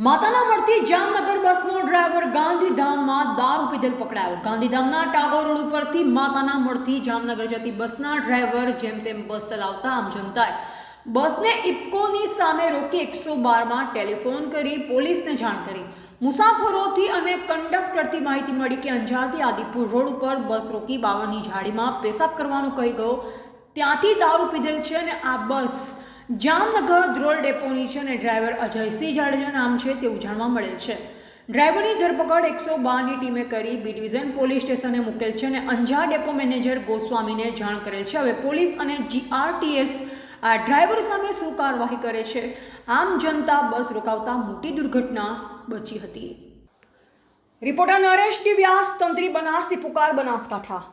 માતાના મળથી જામનગર બસનો ડ્રાઈવર ગાંધીધામમાં દારૂ પીધેલ પકડાયો। ગાંધીધામના ટાગોર રોડ ઉપરથી માતાના મળથી જામનગર જતી બસના ડ્રાઈવર જેમ તેમ બસ ચલાવતા આમ જનતાએ બસને ઇફકોની સામે રોકી 112માં ટેલિફોન કરી પોલીસને જાણ કરી। મુસાફરોથી અને કંડક્ટરથી માહિતી મળી કે અંજારથી આદિપુર રોડ ઉપર બસ રોકી બાવળની ઝાડીમાં પેશાબ કરવાનું કહી ગયો। ત્યાંથી દારૂ પીધેલ છે અને આ બસ જામનગર ધ્રોલ ડેપોની છે અને ડ્રાઈવર અજયસિંહ જાડેજા નામ છે તેવું જાણવા મળેલ છે। ડ્રાઈવરની ધરપકડ 112ની ટીમે કરી બી ડિવિઝન પોલીસ સ્ટેશને મૂકેલ છે અને અંજાર ડેપો મેનેજર ગોસ્વામીને જાણ કરેલ છે। હવે પોલીસ અને જીઆરટીએસ આ ડ્રાઈવર સામે શું કાર્યવાહી કરે છે। આમ જનતા બસ રોકાવતા મોટી દુર્ઘટના બચી હતી। રિપોર્ટર નરેશ ડી વ્યાસ, તંત્રી બનાસી પુકાર, બનાસકાંઠા।